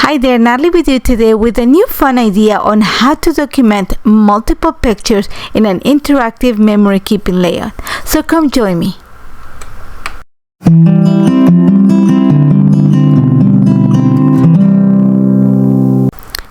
Hi there, Nathalie with you today with a new fun idea on how to document multiple pictures in an interactive memory keeping layout. So come join me.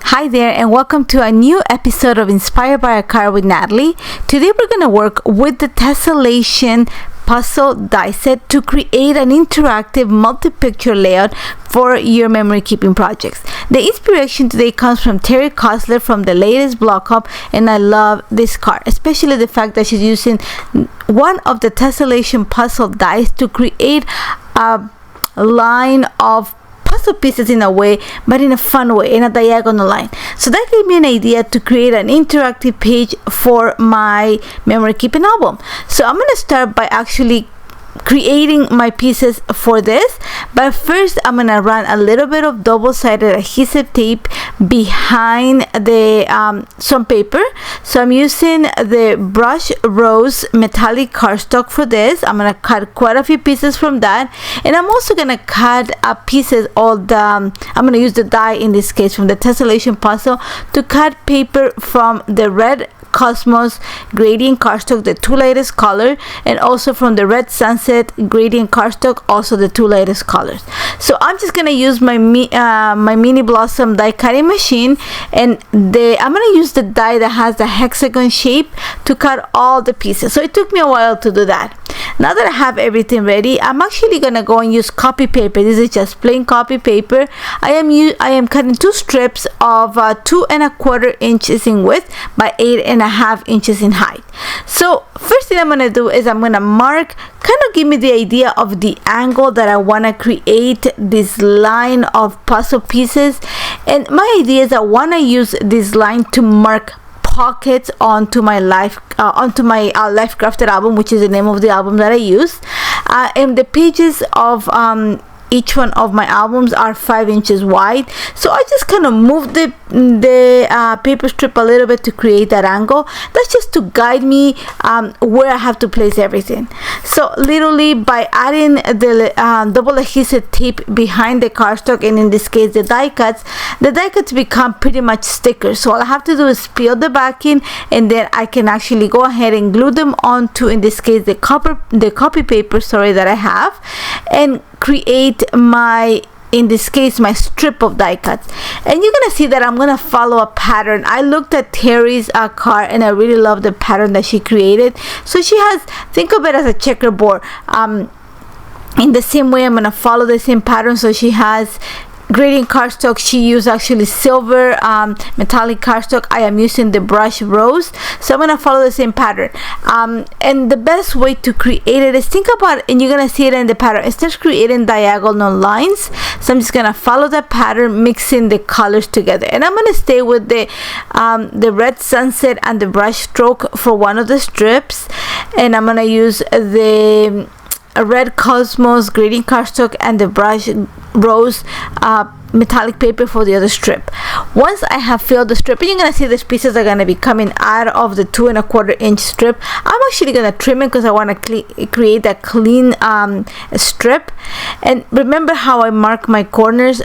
Hi there and welcome to a new episode of Inspired by a Card with Nathalie. Today we're going to work with the Tessellation Puzzle Die Set to create an interactive multi-picture layout for your memory keeping projects. The inspiration today comes from Terry Kosler from the latest blog hub, and I love this card, especially the fact that she's using one of the Tessellation puzzle dies to create a line of puzzle pieces in a way, but in a fun way, in a diagonal line. So that gave me an idea to create an interactive page for my memory keeping album. So I'm going to start by actually creating my pieces for this, but first I'm gonna run a little bit of double-sided adhesive tape behind the some paper. So I'm using the brush rose metallic cardstock for this. I'm gonna cut quite a few pieces from that, and I'm also gonna cut pieces of the I'm gonna use the die in this case from the Tessellation puzzle to cut paper from the red Cosmos gradient cardstock, the two latest color, and also from the red sunset gradient cardstock, also the two latest colors. So I'm just gonna use my my mini blossom die cutting machine, and I'm gonna use the die that has the hexagon shape to cut all the pieces. So it took me a while to do that. Now that I have everything ready, I'm actually gonna go and use copy paper. This is just plain copy paper. I am cutting two strips of 2 1/4 inches in width by 8 1/2 inches in height. So first thing I'm gonna do is I'm gonna mark, kind of give me the idea of the angle that I wanna create this line of puzzle pieces. And my idea is I wanna use this line to mark pockets onto my life crafted album, which is the name of the album that I use, and the pages of each one of my albums are 5 inches wide. So I just kind of moved the paper strip a little bit to create that angle. That's just to guide me where I have to place everything. So literally by adding the double adhesive tape behind the cardstock, and in this case the die cuts become pretty much stickers. So all I have to do is peel the backing, and then I can actually go ahead and glue them onto, in this case, the copy paper, that I have, and create my strip of die cuts. And you're gonna see that I'm gonna follow a pattern. I looked at Terry's card, and I really love the pattern that she created. So she has, think of it as a checkerboard. In the same way, I'm gonna follow the same pattern. So she has gradient cardstock. She used actually silver metallic cardstock. I am using the brush rose. So I'm gonna follow the same pattern, and the best way to create it is, think about it, and you're gonna see it in the pattern. It starts creating diagonal lines. So I'm just gonna follow that pattern, mixing the colors together, and I'm gonna stay with the red sunset and the brush stroke for one of the strips, and I'm gonna use the red Cosmos gradient cardstock and the brush rose metallic paper for the other strip. Once I have filled the strip, and you're gonna see these pieces are gonna be coming out of the 2 1/4 inch strip. I'm actually gonna trim it because I want to create a clean strip. And remember how I mark my corners?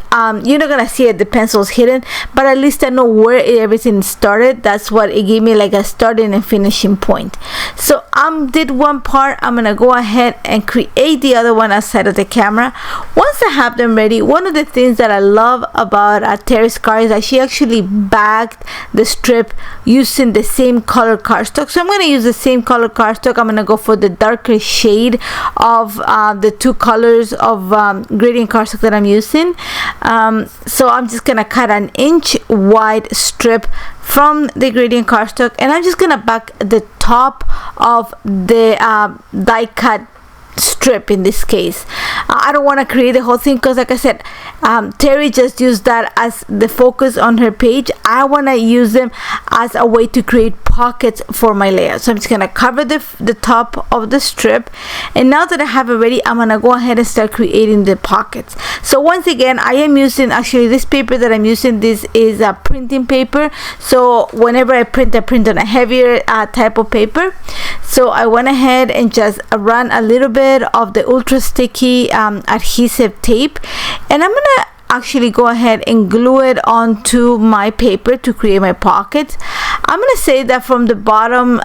You're not gonna see it, the pencil's hidden, but at least I know where everything started. That's what it gave me, like a starting and finishing point. So did one part, I'm gonna go ahead and create the other one outside of the camera. Once I have them ready, one of the things that I love about Terry's card is that she actually backed the strip using the same color cardstock. So I'm going to use the same color cardstock. I'm going to go for the darker shade of the two colors of gradient cardstock that I'm using. So I'm just going to cut an inch wide strip from the gradient cardstock, and I'm just going to back the top of the die cut strip. In this case, I don't want to create the whole thing because, like I said, Terry just used that as the focus on her page. I want to use them as a way to create pockets for my layout. So I'm just gonna cover the top of the strip, and now that I have it ready, I'm gonna go ahead and start creating the pockets. So once again, I am using, actually this paper that I'm using, this is a printing paper. So whenever I print on a heavier type of paper. So I went ahead and just run a little bit of the ultra sticky adhesive tape, and I'm gonna actually go ahead and glue it onto my paper to create my pockets. I'm gonna say that from the bottom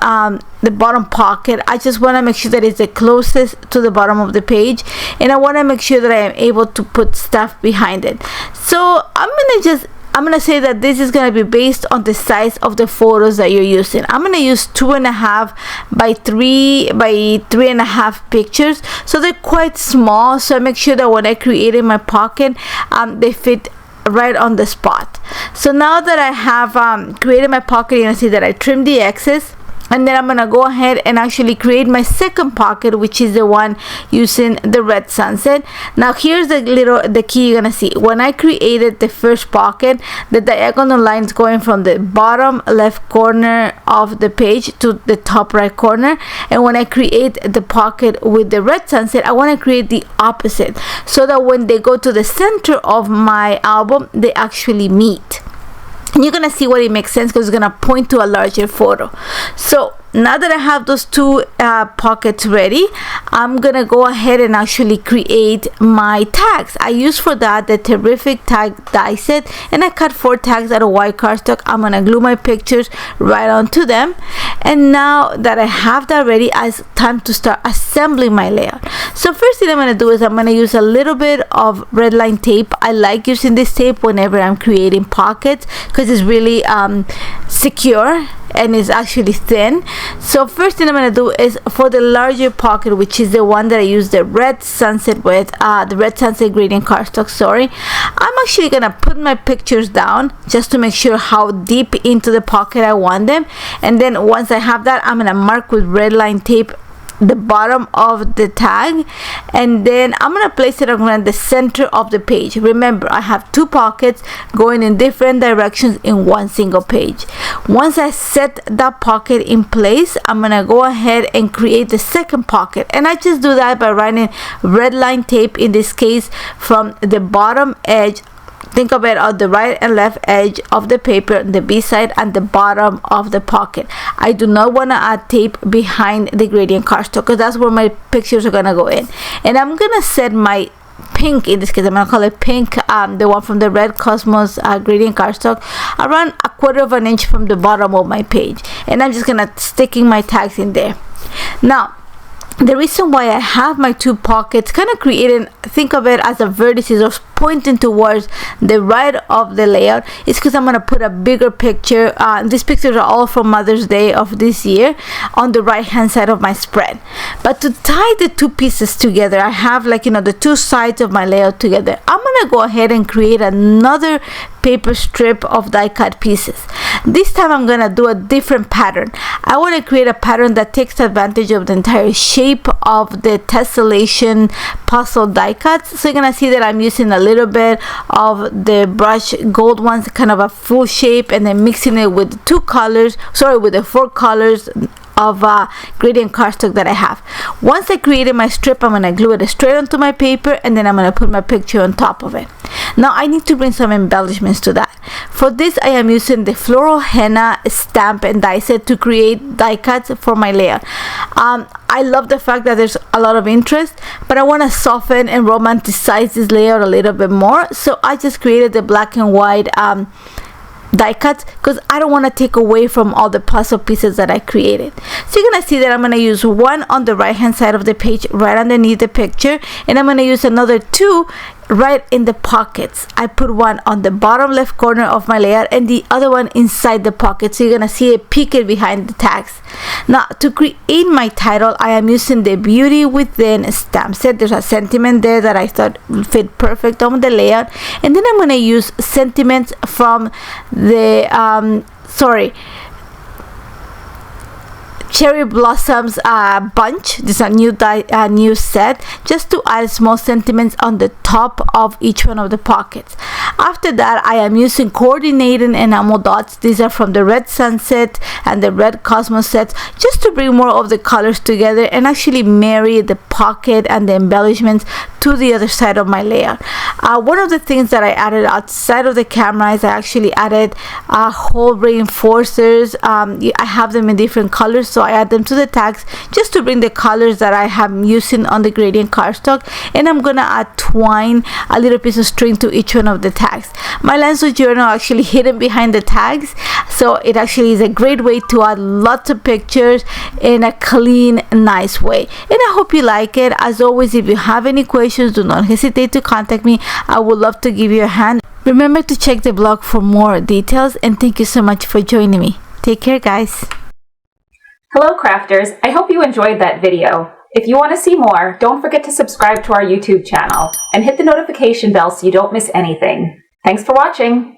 pocket, I just want to make sure that it's the closest to the bottom of the page, and I want to make sure that I am able to put stuff behind it. So I'm gonna say that this is gonna be based on the size of the photos that you're using. I'm gonna use 2.5 by 3.5 pictures, so they're quite small. So I make sure that when I created my pocket, they fit right on the spot. So now that I have created my pocket, you're gonna see that I trimmed the excess. And then I'm gonna go ahead and actually create my second pocket, which is the one using the red sunset. Now here's the key you're gonna see. When I created the first pocket, the diagonal lines going from the bottom left corner of the page to the top right corner. And when I create the pocket with the red sunset, I want to create the opposite, so that when they go to the center of my album, they actually meet. And you're gonna see what it makes sense, because it's gonna point to a larger photo. So now that I have those two pockets ready, I'm gonna go ahead and actually create my tags. I use for that the Terrific Tag Die Set, and I cut 4 tags out of white cardstock. I'm gonna glue my pictures right onto them. And now that I have that ready, it's time to start assembling my layout. So first thing I'm gonna do is I'm gonna use a little bit of red line tape. I like using this tape whenever I'm creating pockets, because it's really secure and it's actually thin. So first thing I'm gonna do is for the larger pocket, which is the one that I use the red sunset with, the red sunset gradient cardstock, sorry, I'm actually gonna put my pictures down just to make sure how deep into the pocket I want them. And then once I have that, I'm gonna mark with red line tape the bottom of the tag, and then I'm gonna place it around the center of the page. Remember, I have 2 pockets going in different directions in one single page. Once I set that pocket in place, I'm gonna go ahead and create the second pocket, and I just do that by running red line tape, in this case from the bottom edge, think of it on the right and left edge of the paper, the B side and the bottom of the pocket. I do not want to add tape behind the gradient cardstock, because that's where my pictures are going to go in. And I'm going to set my pink, in this case I'm going to call it pink, the one from the Red Cosmos gradient cardstock, around 1/4 of an inch from the bottom of my page. And I'm just going to sticking my tags in there. Now the reason why I have my 2 pockets kind of creating, think of it as a vertices or pointing towards the right of the layout, is because I'm going to put a bigger picture. These pictures are all from Mother's Day of this year on the right hand side of my spread. But to tie the 2 pieces together, I have, like, the 2 sides of my layout together. I'm going to go ahead and create another paper strip of die cut pieces. This time I'm gonna do a different pattern. I want to create a pattern that takes advantage of the entire shape of the Tessellation Puzzle die cuts. So you're gonna see that I'm using a little bit of the brush gold ones, kind of a full shape, and then mixing it with the 2 colors, sorry, with the 4 colors of gradient cardstock that I have. Once I created my strip, I'm going to glue it straight onto my paper, and then I'm going to put my picture on top of it. Now I need to bring some embellishments to that. For this, I am using the Floral Henna stamp and die set to create die cuts for my layout. I love the fact that there's a lot of interest, but I want to soften and romanticize this layout a little bit more, so I just created the black and white die cuts, because I don't want to take away from all the puzzle pieces that I created. So you're gonna see that I'm gonna use 1 on the right hand side of the page right underneath the picture, and I'm gonna use another 2 right in the pockets. I put 1 on the bottom left corner of my layout and the other one inside the pocket, so you're gonna see it peeked behind the tags. Now to create my title, I am using the Beauty Within stamp set. There's a sentiment there that I thought would fit perfect on the layout, and then I'm gonna use sentiments from the Cherry Blossoms bunch. This is a new set, just to add small sentiments on the top of each one of the pockets. After that, I am using coordinating enamel dots. These are from the Red Sunset and the Red Cosmos sets, just to bring more of the colors together and actually marry the pocket and the embellishments to the other side of my layout. One of the things that I added outside of the camera is I actually added hole reinforcers. I have them in different colors, so I add them to the tags just to bring the colors that I am using on the gradient cardstock, and I'm gonna add twine, a little piece of string to each one of the tags. My Lenzo journal actually hidden behind the tags, so it actually is a great way to add lots of pictures in a clean, nice way. And I hope you like it. As always, if you have any questions, do not hesitate to contact me. I would love to give you a hand. Remember to check the blog for more details, and thank you so much for joining me. Take care, guys. Hello crafters, I hope you enjoyed that video. If you want to see more, don't forget to subscribe to our YouTube channel and hit the notification bell so you don't miss anything. Thanks for watching!